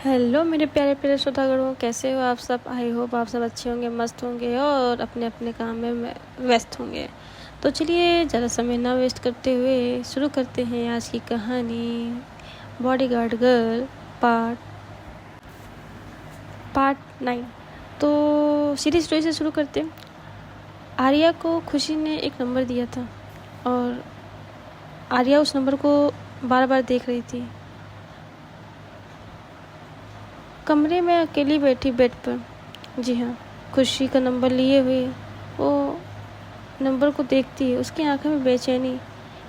Hello मेरे प्यारे प्यारे श्रोतागणों, कैसे हो आप सब। आई होप आप सब अच्छे होंगे, मस्त होंगे और अपने अपने काम में व्यस्त होंगे। तो चलिए ज़्यादा समय ना वेस्ट करते हुए शुरू करते हैं आज की कहानी बॉडीगार्ड गर्ल पार्ट 9। तो सीरीज स्टोरी से शुरू करते हैं। आर्या को खुशी ने एक नंबर दिया था और आर्या उस नंबर को बार बार देख रही थी। कमरे में अकेली बैठी बेड पर, जी हाँ, खुशी का नंबर लिए हुए वो नंबर को देखती है। उसकी आंखों में बेचैनी,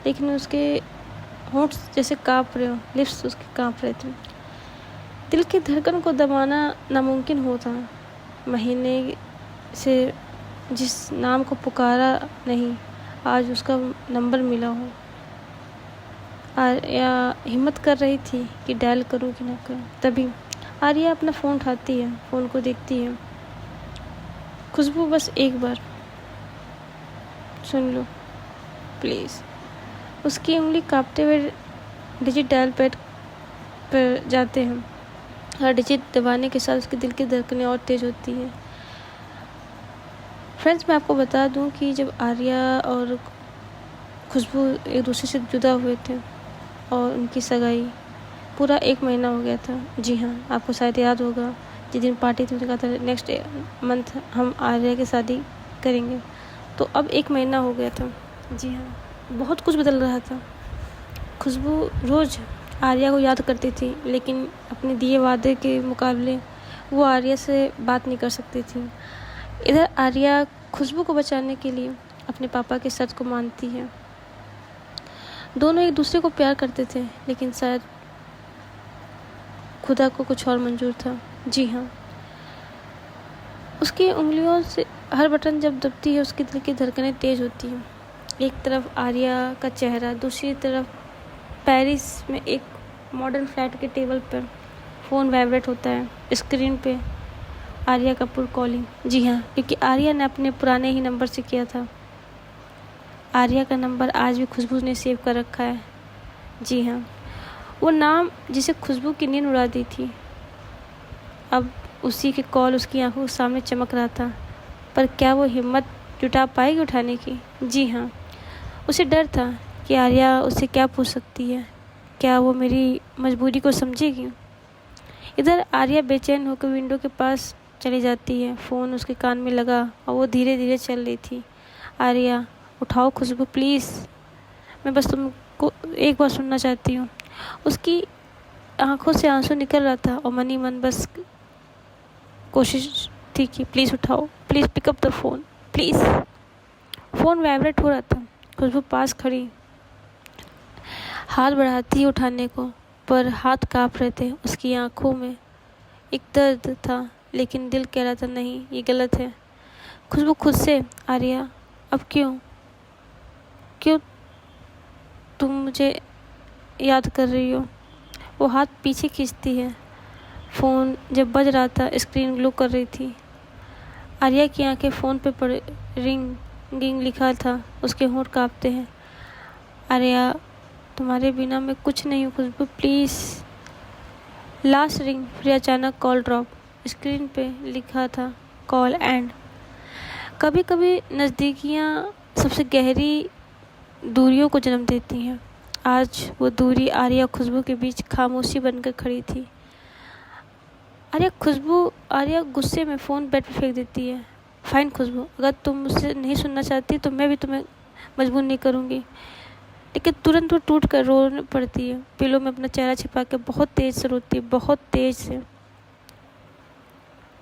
लेकिन उसके होंठ जैसे काँप रहे हो, लिप्स उसके काँप रहे थे। दिल की धड़कन को दबाना नामुमकिन होता। महीने से जिस नाम को पुकारा नहीं, आज उसका नंबर मिला हो। आर्या हिम्मत कर रही थी कि डायल करूं कि ना करूं। तभी आर्या अपना फ़ोन उठाती है, फ़ोन को देखती है। खुशबू, बस एक बार सुन लो प्लीज़। उसकी उंगली कांपते हुए डिजिट डायल पैड पर जाते हैं। हर डिजिट दबाने के साथ उसके दिल की धड़कनें और तेज़ होती हैं। फ्रेंड्स, मैं आपको बता दूं कि जब आर्या और खुशबू एक दूसरे से जुदा हुए थे और उनकी सगाई पूरा 1 महीना हो गया था। जी हाँ, आपको शायद याद होगा जिस दिन पार्टी थी, उसने कहा था नेक्स्ट मंथ हम आर्या की शादी करेंगे। तो अब 1 महीना हो गया था। जी हाँ, बहुत कुछ बदल रहा था। खुशबू रोज़ आर्या को याद करती थी, लेकिन अपने दिए वादे के मुकाबले वो आर्या से बात नहीं कर सकती थी। इधर आर्या खुशबू को बचाने के लिए अपने पापा के शर्त को मानती है। दोनों एक दूसरे को प्यार करते थे, लेकिन शायद खुदा को कुछ और मंजूर था। जी हाँ, उसकी उंगलियों से हर बटन जब दबती है, उसके दिल की धड़कनें तेज होती हैं। एक तरफ आर्या का चेहरा, दूसरी तरफ पेरिस में एक मॉडर्न फ्लैट के टेबल पर फ़ोन वाइब्रेट होता है। स्क्रीन पे आर्या कपूर कॉलिंग। जी हाँ, क्योंकि आर्या ने अपने पुराने ही नंबर से किया था। आर्या का नंबर आज भी खुशबू ने सेव कर रखा है। जी हाँ, वो नाम जिसे खुशबू की नींद उड़ा दी थी, अब उसी के कॉल उसकी आंखों के सामने चमक रहा था। पर क्या वो हिम्मत जुटा पाएगी उठाने की? जी हाँ, उसे डर था कि आर्या उससे क्या पूछ सकती है, क्या वो मेरी मजबूरी को समझेगी। इधर आर्या बेचैन होकर विंडो के पास चली जाती है। फ़ोन उसके कान में लगा और वो धीरे धीरे चल रही थी। आर्या, उठाओ खुशबू प्लीज़, मैं बस तुमको एक बार सुनना चाहती हूँ। उसकी आंखों से आंसू निकल रहा था और मन ही मन बस कोशिश थी कि प्लीज़ उठाओ, please pick up the phone please. Phone vibrate हो रहा था। खुशबू पास खड़ी हाथ बढ़ाती उठाने को, पर हाथ काँप रहे थे। उसकी आंखों में एक दर्द था, लेकिन दिल कह रहा था नहीं, ये गलत है। खुशबू खुद से, आर्या अब क्यों क्यों तुम मुझे याद कर रही हो? वो हाथ पीछे खींचती है। फ़ोन जब बज रहा था, स्क्रीन ग्लो कर रही थी। आर्या की आंखें फ़ोन पे पड़े, रिंग लिखा था। उसके होंठ कांपते हैं। आर्या, तुम्हारे बिना मैं कुछ नहीं हूँ खुशबू प्लीज़। लास्ट रिंग, फिर अचानक कॉल ड्रॉप। स्क्रीन पे लिखा था कॉल एंड। कभी कभी नज़दीकियाँ सबसे गहरी दूरियों को जन्म देती हैं। आज वो दूरी आर्या खुशबू के बीच खामोशी बनकर खड़ी थी। आर्या गुस्से में फ़ोन बेड पर फेंक देती है। फाइन खुशबू, अगर तुम मुझसे नहीं सुनना चाहती तो मैं भी तुम्हें मजबूर नहीं करूँगी। लेकिन तुरंत वो टूट कर रोने पड़ती है। पिलो में अपना चेहरा छिपा के बहुत तेज़ से रोती है, बहुत तेज़ से।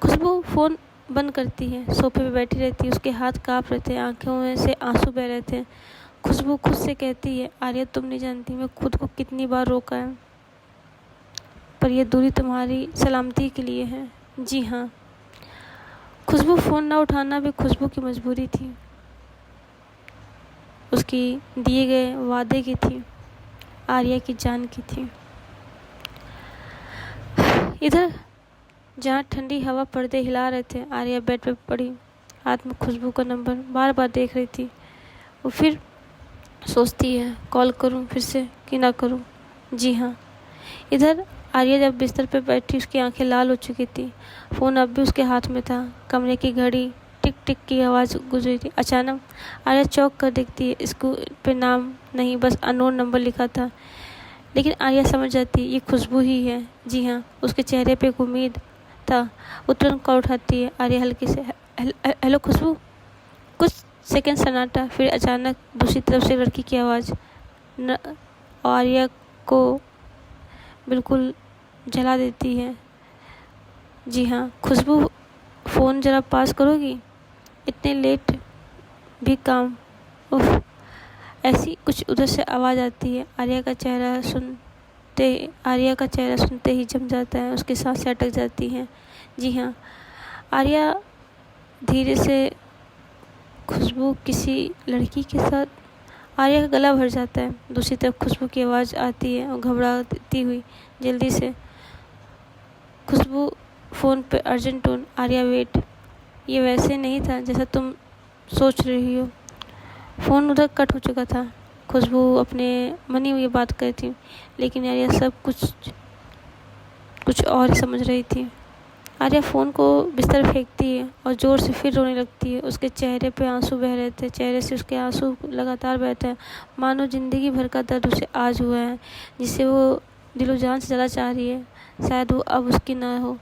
खुशबू फ़ोन बंद करती है, सोफे पे बैठी रहती है। उसके हाथ काँप रहे थे, आंखों में से आंसू बह रहे थे। खुशबू खुद से कहती है, आर्या तुम नहीं जानती मैं खुद को कितनी बार रोका है, पर यह दूरी तुम्हारी सलामती के लिए है। जी हाँ, खुशबू फ़ोन ना उठाना भी खुशबू की मजबूरी थी, उसकी दिए गए वादे की थी, आर्या की जान की थी। इधर जहाँ ठंडी हवा पर्दे हिला रहे थे, आर्या बेड पे पड़ी हाथ में खुशबू का नंबर बार बार देख रही थी। वो फिर सोचती है, कॉल करूं फिर से कि ना करूं। जी हाँ, इधर आर्या जब बिस्तर पर बैठी उसकी आंखें लाल हो चुकी थी। फ़ोन अब भी उसके हाथ में था। कमरे की घड़ी टिक टिक की आवाज़ गुजरी थी। अचानक आर्या चौंक कर देखती है। स्क्रीन पे नाम नहीं, बस अननोन नंबर लिखा था। लेकिन आर्या समझ जाती है ये खुशबू ही है। जी हाँ, उसके चेहरे पे एक उम्मीद था। वो तुरंत कॉल उठाती है। आर्या हल्के से हेलो खुशबू। कुछ सेकंड सन्नाटा, फिर अचानक दूसरी तरफ से लड़की की आवाज़ न आर्या को बिल्कुल जला देती है। जी हाँ खुशबू, फ़ोन ज़रा पास करोगी? इतने लेट भी काम। उफ। ऐसी कुछ उधर से आवाज़ आती है। आर्या का चेहरा सुनते ही जम जाता है। उसकी सांसें अटक जाती हैं। जी हाँ, आर्या धीरे से खुशबू किसी लड़की के साथ। आर्या का गला भर जाता है। दूसरी तरफ खुशबू की आवाज़ आती है और घबराती हुई जल्दी से खुशबू फ़ोन पे अर्जेंट टोन। आर्या वेट, ये वैसे नहीं था जैसा तुम सोच रही हो। फ़ोन उधर कट हो चुका था। खुशबू अपने मन ही ये बात कर थी, लेकिन आर्या सब कुछ और ही समझ रही थी। आर्या फ़ोन को बिस्तर फेंकती है और ज़ोर से फिर रोने लगती है। उसके चेहरे पे आंसू बह रहे थे। चेहरे से उसके आंसू लगातार बहते हैं, मानो ज़िंदगी भर का दर्द उसे आज हुआ है, जिसे वो दिलो जान से ज़्यादा चाह रही है। शायद वो अब उसकी ना हो।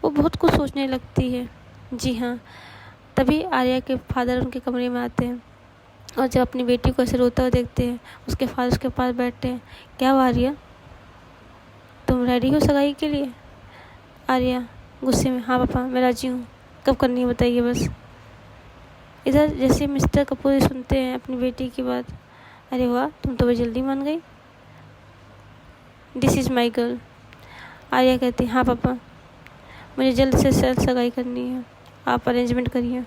वो बहुत कुछ सोचने लगती है। जी हाँ, तभी आर्या के फादर उनके कमरे में आते हैं और जब अपनी बेटी को ऐसे रोता हुआ देखते हैं, उसके फादर उसके पास बैठते हैं। क्या हुआ आर्या, तुम रेडी हो सगाई के लिए? आर्या गुस्से में, हाँ पापा मैं राजी हूँ, कब करनी है बताइए बस। इधर जैसे मिस्टर कपूर सुनते हैं अपनी बेटी की बात, अरे वाह तुम तो बड़ी जल्दी मान गई। This is my girl. Arya कहती, हाँ पापा मुझे जल्द से जल्द सगाई करनी है, आप अरेंजमेंट करिए।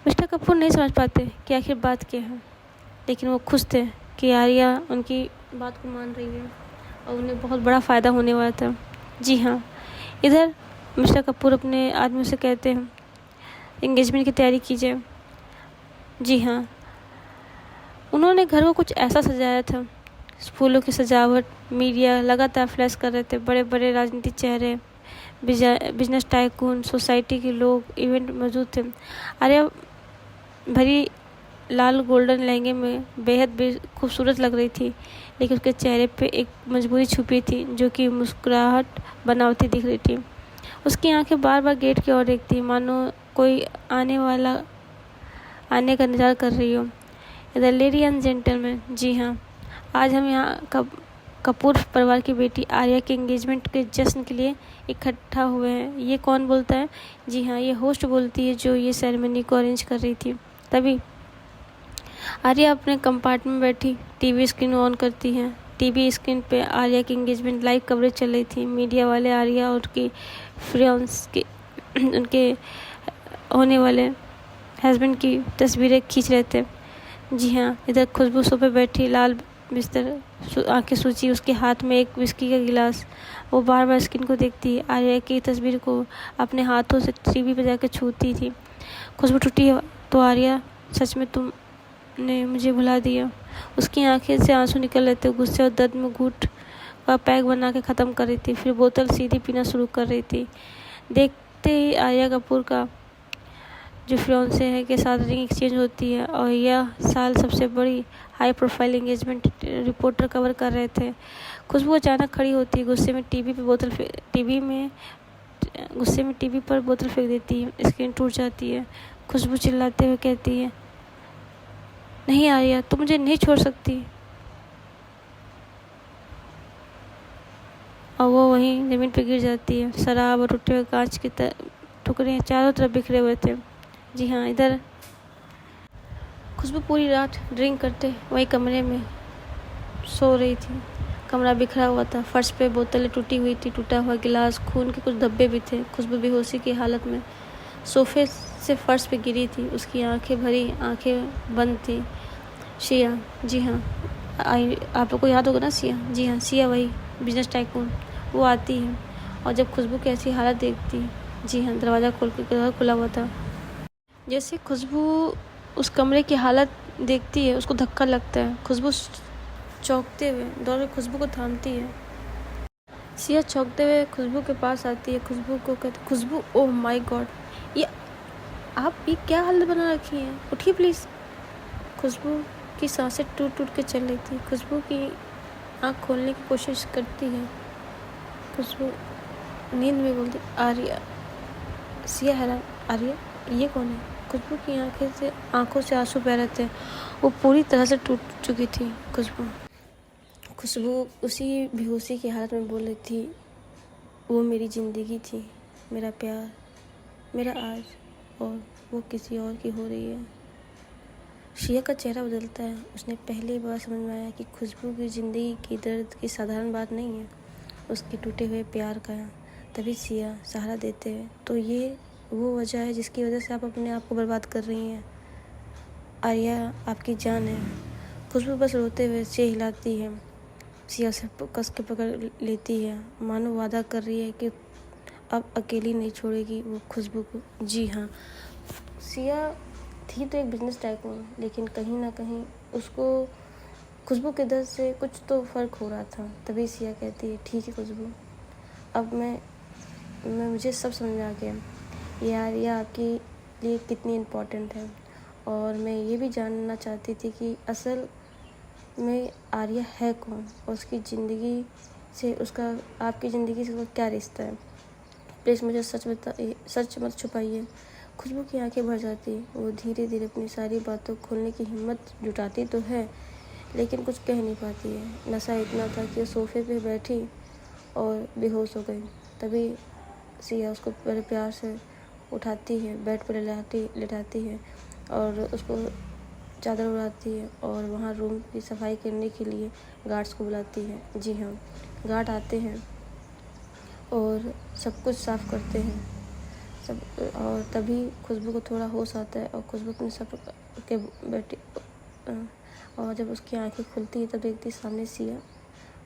मिस्टर कपूर नहीं समझ पाते कि आखिर बात क्या है, लेकिन वो खुश थे कि आर्या उनकी बात को मान रही है और उन्हें बहुत बड़ा फ़ायदा होने वाला था। जी हाँ, इधर मिस्टर कपूर अपने आदमी से कहते हैं एंगेजमेंट की तैयारी कीजिए। जी हाँ, उन्होंने घर को कुछ ऐसा सजाया था। फूलों की सजावट, मीडिया लगातार फ्लैश कर रहे थे। बड़े बड़े राजनीतिक चेहरे, बिजनेस टाइकून, सोसाइटी के लोग इवेंट मौजूद थे। आर्या भरी लाल गोल्डन लहंगे में बेहद खूबसूरत लग रही थी, लेकिन उसके चेहरे पे एक मजबूरी छुपी थी जो कि मुस्कुराहट बनावटी दिख रही थी। उसकी आंखें बार बार गेट की ओर देखती, मानो कोई आने का इंतजार कर रही हो। इधर लेडी एंड जेंटलमैन, जी हाँ, आज हम यहाँ कपूर परिवार की बेटी आर्या के एंगेजमेंट के जश्न के लिए इकट्ठा हुए हैं। ये कौन बोलता है? जी हाँ, ये होस्ट बोलती है जो ये सेरेमनी को अरेंज कर रही थी। तभी आर्या अपने कंपार्टमेंट में बैठी टीवी स्क्रीन ऑन करती है। टीवी स्क्रीन पे आर्या की एंगेजमेंट लाइव कवरेज चल रही थी। मीडिया वाले आर्या और उसकी फियांस के उनके होने वाले हस्बैंड की तस्वीरें खींच रहे थे। जी हाँ, इधर खुशबू सोफे बैठी लाल बिस्तर, आंखें सूजी, उसके हाथ में एक विस्की का गिलास। वो बार बार स्क्रीन को देखती है, आर्या की तस्वीर को अपने हाथों से टीवी पर जाकर छूती थी। खुशबू टूटी तो आर्या, सच में तुमने मुझे भुला दिया। उसकी आंखें से आंसू निकल रहे थे। गुस्से और दर्द में घूंट का पैक बना के ख़त्म कर रही थी, फिर बोतल सीधी पीना शुरू कर रही थी। देखते ही आर्या कपूर का जो फियांसे है के साथ रिंग एक्सचेंज होती है और यह साल सबसे बड़ी high profile engagement reporter cover कर रहे थे। खुशबू अचानक खड़ी होती है, गुस्से में टीवी पर बोतल फेंक देती है। स्क्रीन टूट जाती है। खुशबू चिल्लाते हुए कहती है, नहीं आर्या, तुम मुझे नहीं छोड़ सकती। और वो वहीं ज़मीन पर गिर जाती है। शराब और टूटे हुए कांच के टुकड़े चारों तरफ बिखरे हुए थे। जी हाँ, इधर खुशबू पूरी रात ड्रिंक करते वही कमरे में सो रही थी। कमरा बिखरा हुआ था। फर्श पे बोतलें टूटी हुई थी, टूटा हुआ गिलास, खून के कुछ धब्बे भी थे। खुशबू बेहोशी की हालत में सोफे से फर्श पे गिरी थी। उसकी आंखें बंद थी। शिया, जी हाँ, आप लोग को याद होगा ना शिया? जी हाँ, शिया वही बिजनेस टाइकून। वो आती है और जब खुशबू की ऐसी हालत देखती है, जी हाँ, दरवाज़ा खुला हुआ था। जैसे खुशबू उस कमरे की हालत देखती है, उसको धक्का लगता है। खुशबू चौंकते हुए दौड़ के खुशबू को थामती है। सिया चौंकते हुए खुशबू के पास आती है। खुशबू को कहती, खुशबू, ओह माय गॉड, ये आप ये क्या हालत बना रखी हैं, उठिए प्लीज़। खुशबू की सांसें टूट टूट के चल रही थी। खुशबू की आँख खोलने की कोशिश करती है। खुशबू नींद में बोलती, आर्या। सिया हैरान, आर्या ये कौन है? खुशबू की आंखों से आंसू बह रहे थे। वो पूरी तरह से टूट चुकी थी। खुशबू उसी बेहोशी की हालत में बोल रही थी, वो मेरी ज़िंदगी थी, मेरा प्यार, मेरा आज, और वो किसी और की हो रही है। शिया का चेहरा बदलता है। उसने पहली बार समझ में आया कि खुशबू की ज़िंदगी की दर्द की साधारण बात नहीं है, उसके टूटे हुए प्यार का। तभी सिया सहारा देते हैं, तो ये वो वजह है जिसकी वजह से आप अपने आप को बर्बाद कर रही हैं। आर्या आपकी जान है। खुशबू बस रोते हुए सिर हिलाती है। सिया उसे कस के पकड़ लेती है, मानो वादा कर रही है कि अब अकेली नहीं छोड़ेगी वो खुशबू को। जी हाँ, सिया थी तो एक बिजनेस टाइकून, लेकिन कहीं ना कहीं उसको खुशबू के दर्द से कुछ तो फ़र्क हो रहा था। तभी सिया कहती है, ठीक है खुशबू, अब मैं मुझे सब समझ में आ गया, ये आर्या आपके लिए कितनी इम्पोर्टेंट है। और मैं ये भी जानना चाहती थी कि असल में आर्या है कौन, और उसकी ज़िंदगी से उसका आपकी ज़िंदगी से उसका क्या रिश्ता है। प्लीज़ मुझे सच मत छुपाइए। खुशबू की आंखें भर जाती। वो धीरे धीरे अपनी सारी बातों खोलने की हिम्मत जुटाती तो है, लेकिन कुछ कह नहीं पाती है। नशा इतना था कि वो सोफे पे बैठी और बेहोश हो गई। तभी सिया उसको बड़े प्यार से उठाती है, बेड पर लेटाती है और उसको चादर उड़ाती है और वहाँ रूम की सफाई करने के लिए गार्ड्स को बुलाती है। जी हाँ, गार्ड आते हैं और सब कुछ साफ़ करते हैं सब। और तभी खुशबू को थोड़ा होश आता है और खुशबू अपने सब के बैठी, और जब उसकी आंखें खुलती है तब देखती सामने सिया।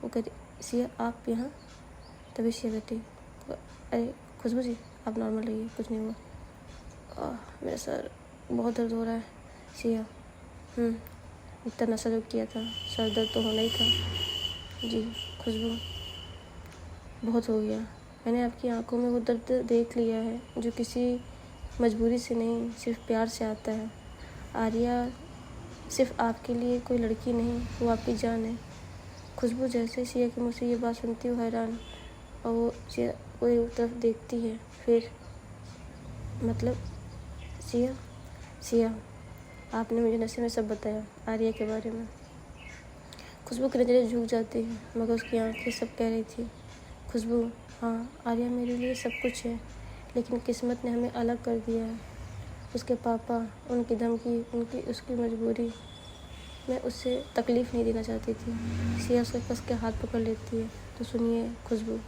वो कहती, सिया आप यहाँ? तभी सिया कहती, अरे खुशबू जी आप नॉर्मल रहिए, कुछ नहीं हुआ। मेरा सर बहुत दर्द हो रहा है। सिया, इतना नशा जो किया था, सर दर्द तो होना ही था। जी खुशबू, बहुत हो गया। मैंने आपकी आंखों में वो दर्द देख लिया है जो किसी मजबूरी से नहीं, सिर्फ प्यार से आता है। आर्या सिर्फ आपके लिए कोई लड़की नहीं, वो आपकी जान है। खुशबू जैसे सिया के मुँह से ये बात सुनती हो हैरान, और वो सिया को एक तरफ देखती है। फिर मतलब सिया आपने मुझे नशे में सब बताया आर्या के बारे में। खुशबू की नज़रें झुक जाती हैं, मगर उसकी आंखें सब कह रही थी। खुशबू, हाँ आर्या मेरे लिए सब कुछ है, लेकिन किस्मत ने हमें अलग कर दिया है। उसके पापा, उनकी धमकी, उसकी मजबूरी। मैं उससे तकलीफ़ नहीं देना चाहती थी। सिया उसके कस के हाथ पकड़ लेती है। तो सुनिए खुशबू,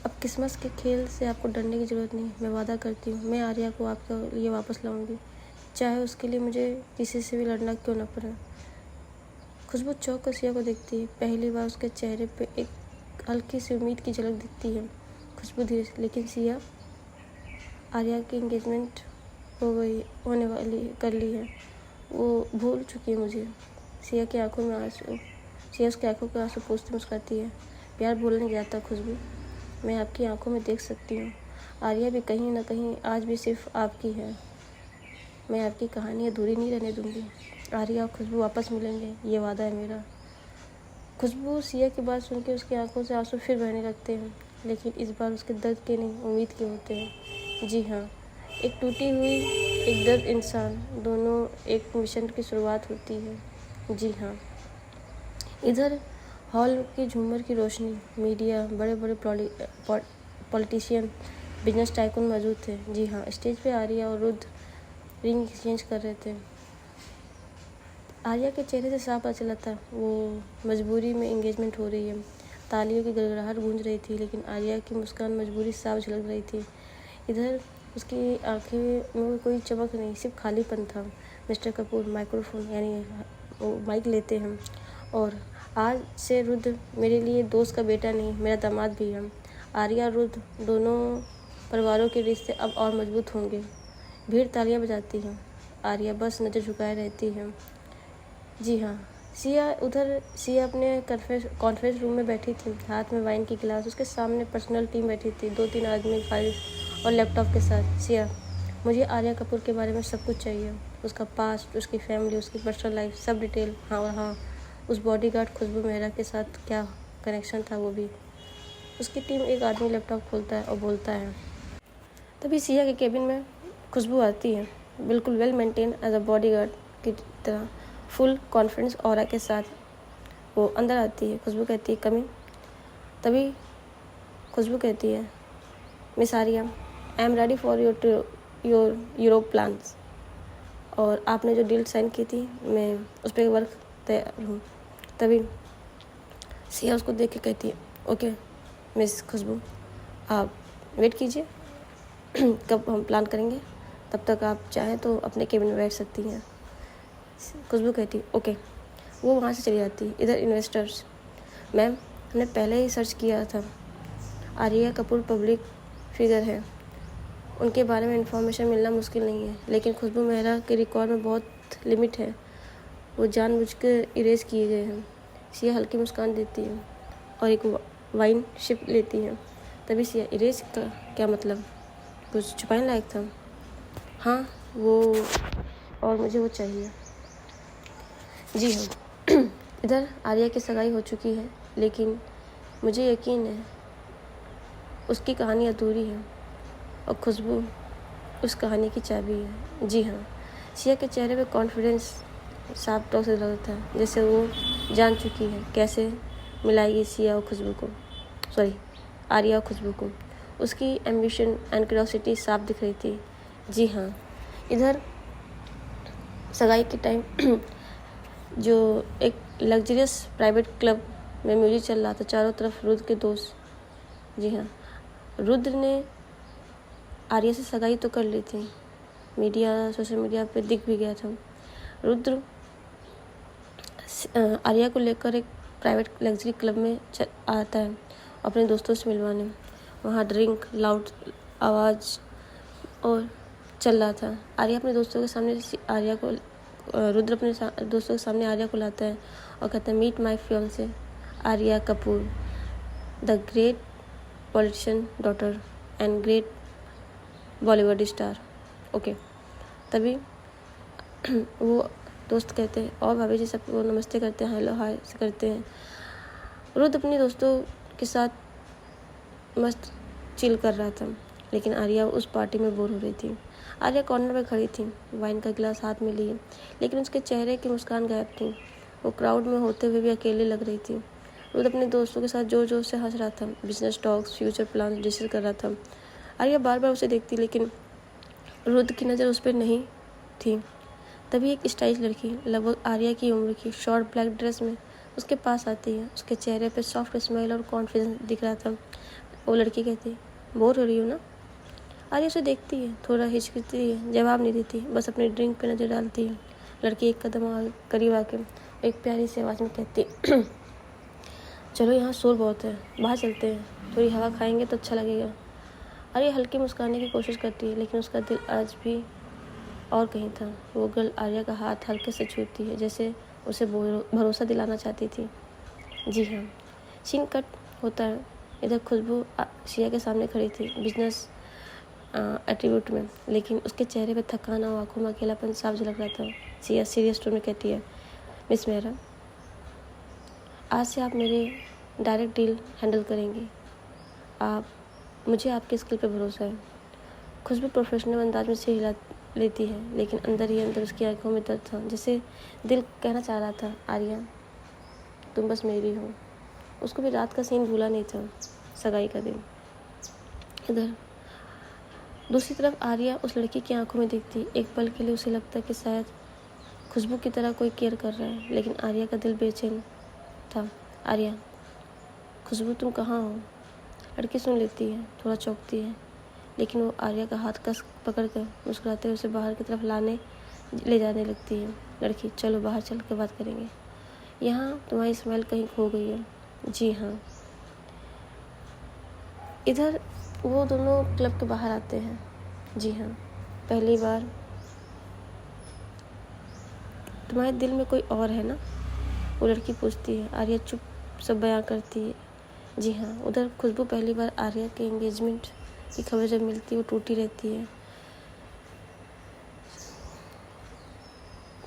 अब किस्मत के खेल से आपको डरने की ज़रूरत नहीं। मैं वादा करती हूँ, मैं आर्या को आपके लिए वापस लाऊंगी, चाहे उसके लिए मुझे किसी से भी लड़ना क्यों न पड़े। खुशबू चौंक कर सिया को देखती है। पहली बार उसके चेहरे पे एक हल्की सी उम्मीद की झलक दिखती है। खुशबू धीरे से, लेकिन सिया, आर्या की एंगेजमेंट होने वाली कर ली है, वो भूल चुकी है मुझे। सिया उसकी आंखों के आंसू पोंछती मुस्कुराती है। प्यार भूलने जाता खुशबू, मैं आपकी आंखों में देख सकती हूँ। आर्या भी कहीं ना कहीं आज भी सिर्फ आपकी है। मैं आपकी कहानी अधूरी नहीं रहने दूंगी। आर्या और खुशबू वापस मिलेंगे, ये वादा है मेरा। खुशबू सिया की बात सुन के उसकी आंखों से आंसू फिर बहने लगते हैं, लेकिन इस बार उसके दर्द के नहीं, उम्मीद के होते हैं। जी हाँ, एक टूटी हुई, एक दर्द इंसान, दोनों एक मिशन की शुरुआत होती है। जी हाँ, इधर हॉल की झूमर की रोशनी, मीडिया, बड़े बड़े पॉलिटिशियन, बिजनेस टाइकून मौजूद थे। जी हाँ, स्टेज पे आर्या और रुद्र रिंग एक्सचेंज कर रहे थे। आर्या के चेहरे से साफ पता चला था वो मजबूरी में एंगेजमेंट हो रही है। तालियों की गड़गड़ाहट गूंज रही थी, लेकिन आर्या की मुस्कान मजबूरी साफ झलक रही थी। इधर उसकी आंखें में कोई चमक नहीं, सिर्फ खालीपन था। मिस्टर कपूर माइक्रोफोन यानी माइक लेते हैं, और आज से रुद्र मेरे लिए दोस्त का बेटा नहीं, मेरा दामाद भी है। आर्या रुद्र दोनों परिवारों के रिश्ते अब और मजबूत होंगे। भीड़ तालियां बजाती है। आर्या बस नज़र झुकाए रहती है। जी हाँ, सिया अपने कॉन्फ्रेंस रूम में बैठी थी, हाथ में वाइन की गिलास। उसके सामने पर्सनल टीम बैठी थी, 2-3 आदमी फाइल और लैपटॉप के साथ। सिया, मुझे आर्या कपूर के बारे में सब कुछ चाहिए, उसका पास्ट, उसकी फैमिली, उसकी पर्सनल लाइफ, सब डिटेल। हाँ, और हाँ, उस बॉडीगार्ड खुशबू मेहरा के साथ क्या कनेक्शन था वो भी। उसकी टीम एक आदमी लैपटॉप खोलता है और बोलता है। तभी सिया के केबिन में खुशबू आती है, बिल्कुल well maintain as a bodyguard की तरह, फुल कॉन्फिडेंस ऑरा के साथ वो अंदर आती है। खुशबू कहती है, कमिंग। तभी खुशबू कहती है, miss Arya, I am ready for your Europe plans. और आपने जो डील साइन की थी, मैं उस पर वर्क तैयार हूँ। तभी सिया उसको देख के कहती है, ओके मिस खुशबू, आप वेट कीजिए, कब हम प्लान करेंगे, तब तक आप चाहें तो अपने केबिन में बैठ सकती हैं। खुशबू कहती है, ओके। वो वहाँ से चली जाती है। इधर इन्वेस्टर्स, मैम हमने पहले ही सर्च किया था, आर्या कपूर पब्लिक फिगर है, उनके बारे में इंफॉर्मेशन मिलना मुश्किल नहीं है, लेकिन खुशबू मेहरा के रिकॉर्ड में बहुत लिमिट है, वो जानबूझकर इरेज किए गए हैं। सिया हल्की मुस्कान देती है और एक वाइन शिप लेती है। तभी सिया, इरेज का क्या मतलब, कुछ छुपाने लायक था? हाँ वो, और मुझे वो चाहिए। जी हाँ। इधर आर्या की सगाई हो चुकी है, लेकिन मुझे यकीन है उसकी कहानी अधूरी है और खुशबू उस कहानी की चाबी है। जी हाँ। सिया के चेहरे पे कॉन्फिडेंस साफ तौर से लग था, जैसे वो जान चुकी है कैसे मिलाएगी सिया और खुशबू को, आर्या और खुशबू को। उसकी एम्बिशन एंड क्यूरियोसिटी साफ दिख रही थी। जी हाँ। इधर सगाई के टाइम जो एक लग्जरियस प्राइवेट क्लब में म्यूजिक चल रहा था, चारों तरफ रुद्र के दोस्त। जी हाँ, रुद्र ने आर्या से सगाई तो कर ली थी, सोशल मीडिया पे दिख भी गया था। रुद्र आर्या को लेकर एक प्राइवेट लग्जरी क्लब में आता है अपने दोस्तों से मिलवाने। वहाँ ड्रिंक, लाउड आवाज़ और चल रहा था। आर्या अपने दोस्तों के सामने रुद्र अपने दोस्तों के सामने आर्या को लाता है और कहता है, meet my fiancee Arya Kapoor, the great politician daughter and great Bollywood star. Okay. तभी वो दोस्त कहते हैं, और भाभी जी सब वो नमस्ते करते हैं, हेलो हाय से करते हैं। रुद्र अपने दोस्तों के साथ मस्त चिल कर रहा था, लेकिन आर्या उस पार्टी में बोर हो रही थी। आर्या कॉर्नर में खड़ी थी, वाइन का गिलास हाथ में लिए, लेकिन उसके चेहरे की मुस्कान गायब थी। वो क्राउड में होते हुए भी अकेले लग रही थी। रुद्र अपने दोस्तों के साथ जोर जोर से हंस रहा था, business talks, future plan discuss कर रहा था। आर्या बार बार उसे देखती, लेकिन रुद्र की नज़र उस पर नहीं थी। तभी एक स्टाइलिश लड़की, लगभग आर्या की उम्र की, शॉर्ट ब्लैक ड्रेस में उसके पास आती है। उसके चेहरे पे सॉफ्ट स्माइल और कॉन्फिडेंस दिख रहा था। वो लड़की कहती, बोर हो रही हो ना? आर्या उसे देखती है, थोड़ा हिचकिती है, जवाब नहीं देती, बस अपनी ड्रिंक पे नज़र डालती है। लड़की एक कदम करीब आके एक प्यारी सी आवाज़ में कहती, चलो यहाँ शोर बहुत है, बाहर चलते हैं, थोड़ी हवा खाएंगे तो अच्छा लगेगा। आर्या हल्की मुस्काने की कोशिश करती है, लेकिन उसका दिल आज भी और कहीं था। वो गर्ल आर्या का हाथ हल्के से छूती है, जैसे उसे भरोसा दिलाना चाहती थी। जी हाँ। सीन कट होता है। इधर खुशबू सिया के सामने खड़ी थी, बिजनेस एट्रीब्यूट में, लेकिन उसके चेहरे पे थकान और आंखों में अकेलापन साफ झलक रहा था। सिया सीरियस टोन में कहती है, मिस मेहरा, आज से आप मेरे डायरेक्ट डील हैंडल करेंगी। मुझे आपके स्किल पे भरोसा है। खुशबू प्रोफेशनल अंदाज में से हिला लेती है, लेकिन अंदर ही अंदर उसकी आंखों में दर्द था, जैसे दिल कहना चाह रहा था, आर्या तुम बस मेरी हो। उसको भी रात का सीन भूला नहीं था, सगाई का दिन। इधर दूसरी तरफ आर्या उस लड़की की आंखों में देखती। एक पल के लिए उसे लगता कि शायद खुशबू की तरह कोई केयर कर रहा है, लेकिन आर्या का दिल बेचैन था। आर्या, खुशबू तुम कहाँ हो? लड़की सुन लेती है, थोड़ा चौंकती है, लेकिन वो आर्या का हाथ कस पकड़ कर मुस्कुराते हुए उसे बाहर की तरफ ले जाने लगती है। लड़की, चलो बाहर चल कर बात करेंगे, यहाँ तुम्हारी स्माइल कहीं खो गई है। जी हाँ। इधर वो दोनों क्लब के बाहर आते हैं। जी हाँ। पहली बार तुम्हारे दिल में कोई और है ना? वो लड़की पूछती है, आर्या चुप सब बयां करती है। जी हाँ, उधर खुशबू पहली बार आर्या के एंगेजमेंट की खबर जब मिलती है वो टूटी रहती है।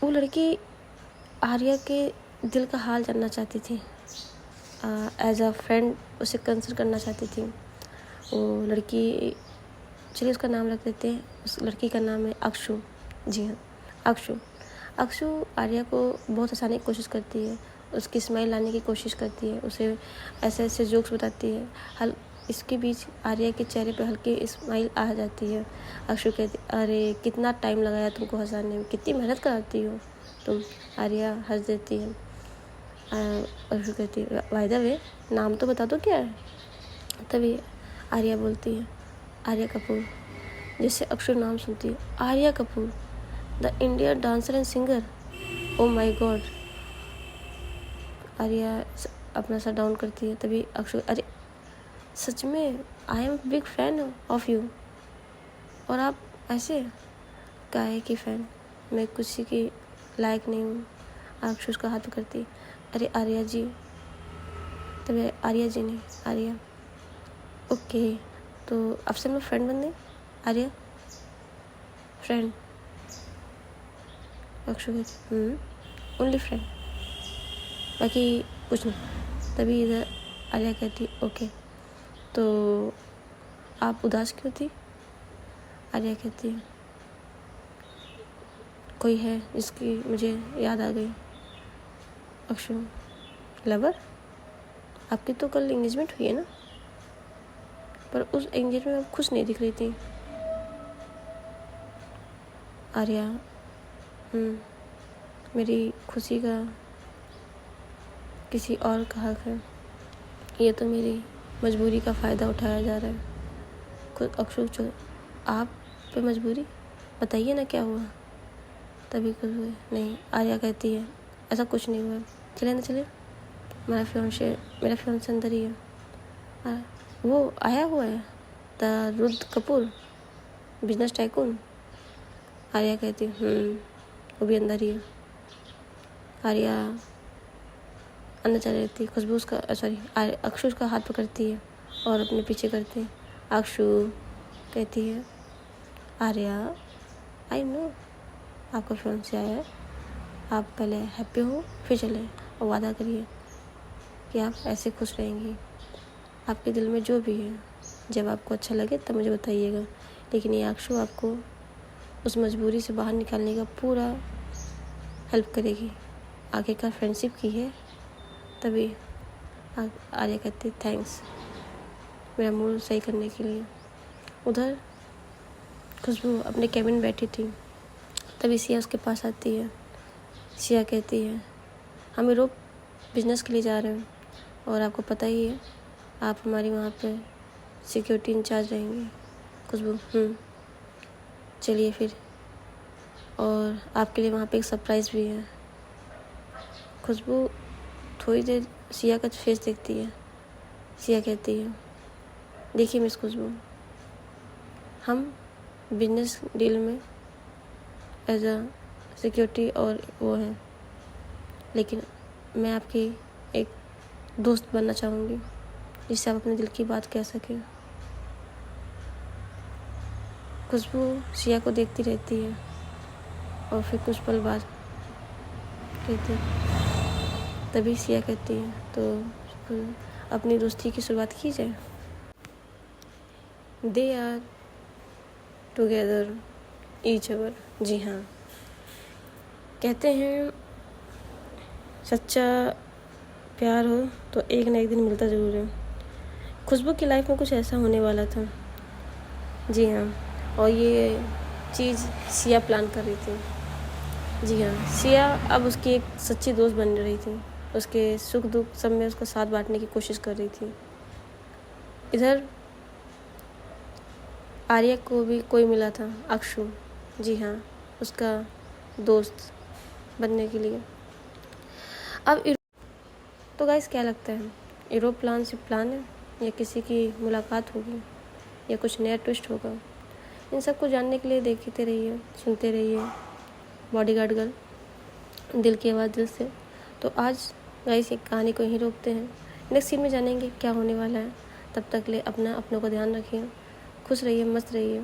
वो लड़की आर्या के दिल का हाल जानना चाहती थी, एज अ फ्रेंड उसे कंसिडर करना चाहती थी। वो लड़की, चलिए उसका नाम रख देते हैं, उस लड़की का नाम है अक्षु। जी हाँ, अक्षु। अक्षु आर्या को बहुत हँसाने की कोशिश करती है, उसकी स्माइल लाने की कोशिश करती है, उसे ऐसे ऐसे जोक्स बताती है। इसके बीच आर्या के चेहरे पर हल्की स्माइल आ जाती है। अक्षु कहती, अरे कितना टाइम लगाया तुमको हंसाने में, कितनी मेहनत कराती हो तुम। आर्या हंस देती है। अक्षु कहती है, बाय द वे नाम तो बता दो क्या है। तभी आर्या बोलती है, आर्या कपूर। जिससे अक्षु नाम सुनती है, Arya Kapoor, the Indian dancer and singer, oh my God. Arya अपना सर डाउन करती है। तभी अक्षु, अरे सच में, I am big fan of you. और आप ऐसे काहे की फ़ैन, मैं किसी की लायक नहीं हूँ। अक्षु उसका हाथ पकड़ती, अरे आर्या जी। तभी आर्या जी नहीं, आर्या। ओके, तो अब से मैं फ्रेंड बन गई। आर्या फ्रेंड। अक्षु कहती, ओनली फ्रेंड, बाकी कुछ नहीं। तभी इधर आर्या कहती, ओके, तो आप उदास क्यों थी। आर्या कहती, कोई है जिसकी मुझे याद आ गई। अक्षु, लवर। आपकी तो कल एंगेजमेंट हुई है ना, पर उस एंगेजमेंट में आप खुश नहीं दिख रही थी। आर्या, मेरी खुशी का किसी और का हक है, ये तो मेरी मजबूरी का फ़ायदा उठाया जा रहा है। खुद अक्षु, चलो आप पे मजबूरी, बताइए ना क्या हुआ। तभी कुछ हुआ नहीं। आर्या कहती है, ऐसा कुछ नहीं हुआ, चले ना चले, मेरा फियांसे अंदर ही है। वो आया हुआ है, the Rudra Kapoor, business tycoon. Arya कहती, वो भी अंदर ही है। आर्या अंदर चली रहती है। खुशबू उसका, सॉरी, अक्षु उसका हाथ पकड़ती है और अपने पीछे करती है। अक्षु कहती है, आर्या आई नो आपका फियांसे आया है, आप पहले हैप्पी हो फिर चले, और वादा करिए कि आप ऐसे खुश रहेंगी। आपके दिल में जो भी है, जब आपको अच्छा लगे तब मुझे बताइएगा, लेकिन ये अक्षु आपको उस मजबूरी से बाहर निकालने का पूरा हेल्प करेगी। आखिरकार फ्रेंडशिप की है। तभी आर्या कहती, थैंक्स मेरा मूड सही करने के लिए। उधर खुशबू अपने कैबिन में बैठी थी। तभी सिया उसके पास आती है। सिया कहती है, हम यूरोप बिजनेस के लिए जा रहे हैं और आपको पता ही है, आप हमारी वहाँ पे सिक्योरिटी इंचार्ज रहेंगी। खुशबू, चलिए फिर, और आपके लिए वहाँ पे एक सरप्राइज़ भी है। खुशबू थोड़ी देर सिया का फेस देखती है। सिया कहती है, देखिए मिस खुशबू, हम बिजनेस डील में एज अ सिक्योरिटी और वो हैं, लेकिन मैं आपकी एक दोस्त बनना चाहूँगी जिससे आप अपने दिल की बात कह सकें। खुशबू सिया को देखती रहती है और फिर कुछ पल बाद कहती है, तभी सिया कहती है, तो अपनी दोस्ती की शुरुआत की जाए। दे आर टुगेदर ईच अवर। जी हाँ, कहते हैं सच्चा प्यार हो तो एक ना एक दिन मिलता ज़रूर है। खुशबू की लाइफ में कुछ ऐसा होने वाला था। जी हाँ, और ये चीज़ सिया प्लान कर रही थी। जी हाँ, सिया अब उसकी एक सच्ची दोस्त बन रही थी, उसके सुख दुख सब में उसका साथ बांटने की कोशिश कर रही थी। इधर आर्या को भी कोई मिला था, अक्षु। जी हाँ, उसका दोस्त बनने के लिए। अब तो गाइस क्या लगता है, यूरोप प्लान सिर्फ प्लान है या किसी की मुलाकात होगी या कुछ नया ट्विस्ट होगा? इन सब को जानने के लिए देखते रहिए, सुनते रहिए बॉडीगार्ड गर्ल, दिल की आवाज़ दिल से। तो आज गाइस ये कहानी को यहीं रोकते हैं, नेक्स्ट सीन में जानेंगे क्या होने वाला है। तब तक ले अपनों को ध्यान रखिए, खुश रहिए, मस्त रहिए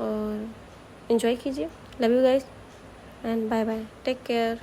और इन्जॉय कीजिए। Love you guys and bye bye, take care.